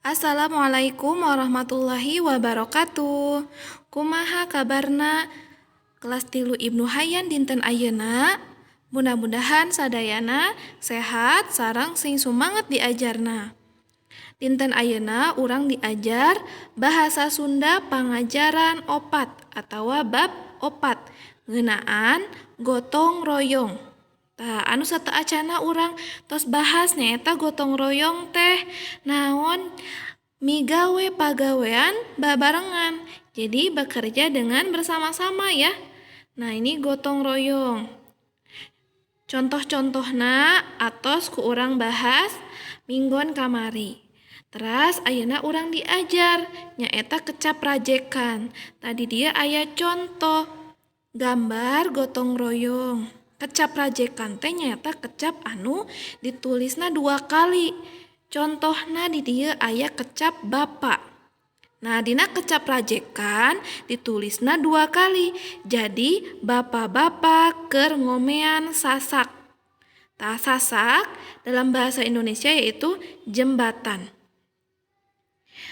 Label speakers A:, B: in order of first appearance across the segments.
A: Assalamualaikum warahmatullahi wabarakatuh. Kumaha kabarna kelas 3 Ibnu Hayyan dinten ayeuna? Mudah-mudahan sadayana sehat sareng sing sumanget diajarna. Dinten ayeuna urang diajar bahasa Sunda pangajaran opat atawa bab opat ngeunaan gotong royong. Anu sateacana urang tos bahas nyaeta gotong royong teh naon migawe pagawean babarengan. Jadi bekerja dengan bersama-sama ya. Nah, ini gotong royong. Contoh-contohna atos ku urang bahas minggon kamari. Teras ayeuna urang diajar nyaeta kecap rajekan. Tadi dia aya contoh gambar gotong royong. Kecap rajekan teh nyaeta kecap anu ditulisna 2 kali. Contohna di dieu aya kecap bapak. Nah, dina kecap rajekan ditulisna 2 kali. Jadi bapak-bapak keur ngomean sasak. Tah sasak dalam bahasa Indonesia yaitu jembatan.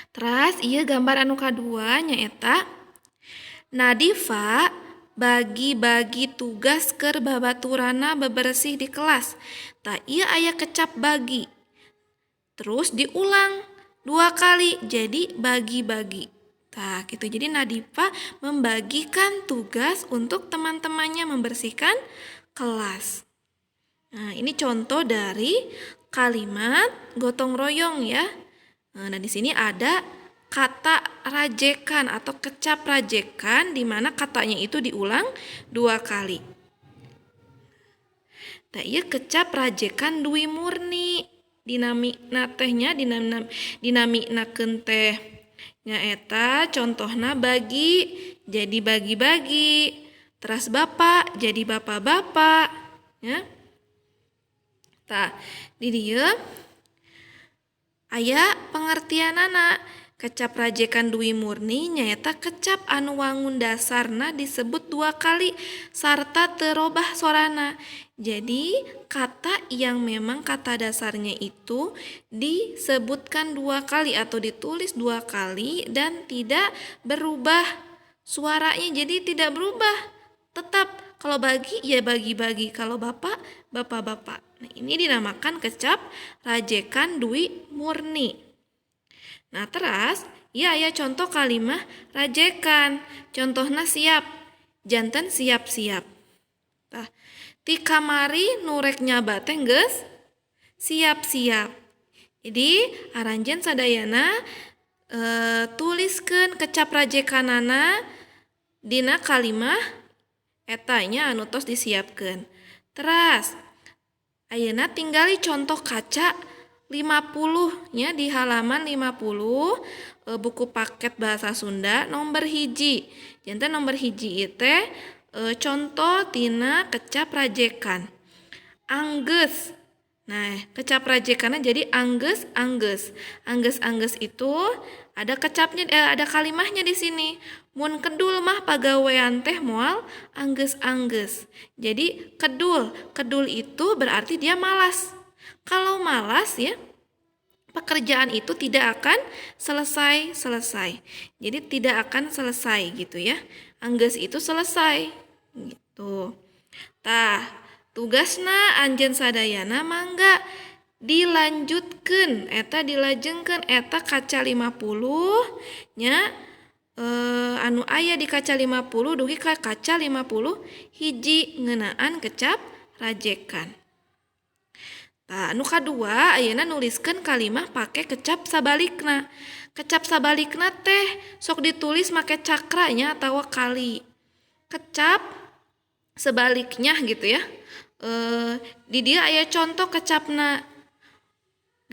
A: Teras ieu gambar anu kadua nyaeta Nadifa bagi-bagi tugas keur babaturana bebersih di kelas. Tah ieu aya kecap bagi. Terus diulang 2 kali jadi bagi-bagi. Tah gitu. Jadi Nadifa membagikan tugas untuk teman-temannya membersihkan kelas. Nah, ini contoh dari kalimat gotong royong ya. Nah, di sini ada kata rajekan atau kecap rajekan di mana katanya itu diulang 2 kali. Tah ieu kecap rajekan Dwi Murni. Dinamikna tehnya dinamiknakeun teh nyaeta contohna bagi jadi bagi-bagi. Teras bapak jadi bapak-bapak ya. Tah di dieu aya pengertianana. Kecap rajekan Dwi Murni nyaeta kecap anu wangun dasarna disebut 2 kali sarta teu robah sorana. Jadi kata yang memang kata dasarnya itu disebutkan 2 kali atau ditulis 2 kali dan tidak berubah suaranya. Jadi tidak berubah. Tetap kalau bagi ya bagi-bagi, kalau bapak bapak-bapak. Nah, ini dinamakan kecap rajekan Dwi Murni. Nah, teras ya aya contoh kalimah rajekan. Contohna siap. Janten siap-siap. Tah, ti kamari nu rek nyaba teh geus siap-siap. Jadi aranjeun sadayana tuliskeun kecap rajekanana dina kalimah eta nya anu tos disiapkeun. Teras ayeuna tinggali contoh kaca 50 nya di halaman 50 buku paket bahasa Sunda nomor hiji. Janten nomor hiji ieu teh contoh tina kecap rajekan. Anggeus. Nah, kecap rajekanna jadi anggeus-anggeus. Anggeus-anggeus itu ada kecapnya ada kalimahnya di sini. Mun kedul mah pagawean teh moal anggeus-anggeus. Jadi kedul. Kedul itu berarti dia malas. Kalau malas ya, pekerjaan itu tidak akan selesai. Jadi tidak akan selesai gitu ya. Anggeus itu selesai gitu. Tah, tugasna anjeun sadayana mangga dilanjutkeun eta dilajengkeun eta kaca 50 nya anu aya di kaca 50 dugi ka kaca 50 hiji ngeunaan kecap rajekan. Tah, anu kadua ayeuna nuliskeun kalimah pake kecap sabalikna. Kecap sabalikna teh sok ditulis make cakranya atawa kali. Kecap sebaliknya gitu ya. Di dia aya contoh kecapna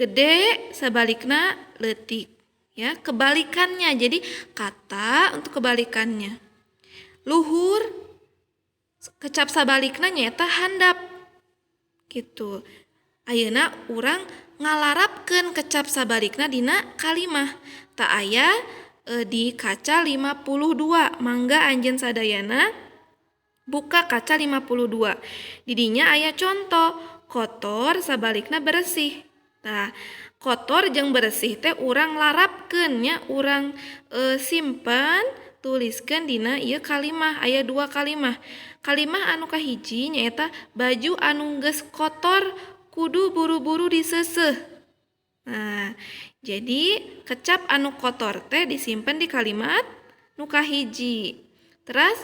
A: gede sebalikna leutik ya, kebalikannya. Jadi kata untuk kebalikannya. Luhur kecap sabalikna nyaeta handap. Gitu. Ayeuna urang ngalarapkeun kecap sabalikna dina kalimah. Tak aya di kaca 52. Mangga anjeun sadayana buka kaca 52. Di dinya aya contoh kotor sabalikna bersih. Nah, kotor jeung bersih teh urang larapkeun nya, urang simpen tuliskeun dina ieu kalimah. Aya 2 kalimah. Kalimah anu kahiji nyaeta baju anu geus kotor kudu buru-buru diseuseuh. Nah, jadi kecap anu kotor teh disimpen di kalimat nu kahiji. Terus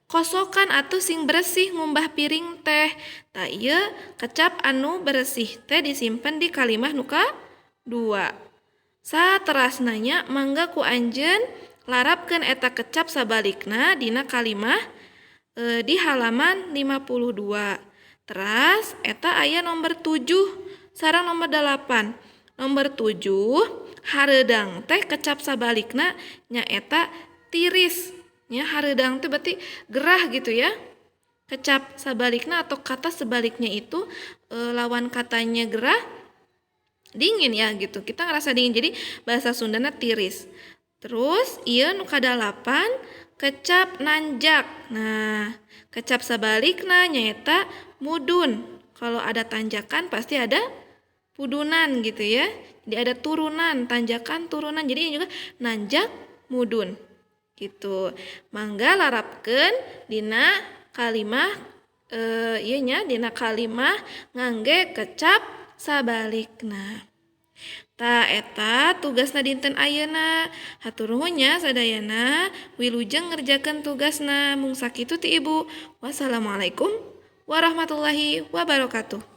A: kosokan atuh sing bersih ngumbah piring teh. Tah ieu kecap anu bersih teh disimpen di kalimah nu kadua. Saterasnanya mangga ku anjeun larapkeun eta kecap sabalikna dina kalimah di halaman 52. Teras eta aya nomor 7 sareng nomor 8. Nomor 7 hareudang teh kecap sabalikna nyaeta tiris. Nya hareudang teh berarti gerah gitu ya. Kecap sabalikna atau kata sebaliknya itu lawan katanya gerah dingin ya gitu. Kita ngerasa dingin jadi bahasa Sundana tiris. Terus ieu nu kadalapan kecap nanjak. Nah, kecap sabalikna nyaeta mudun. Kalau ada tanjakan pasti ada pudunan gitu ya. Jadi ada turunan, tanjakan, turunan. Jadi ini juga nanjak, mudun. Gitu. Mangga larapkeun dina kalimah ieu nya dina kalimah ngangge kecap sabalikna. Ta eta tugasna dinten ayeuna. Hatur nuhun nya sadayana wilujeng ngerjakeun tugasna. Mung sakitu ti Ibu. Wassalamualaikum warahmatullahi wabarakatuh.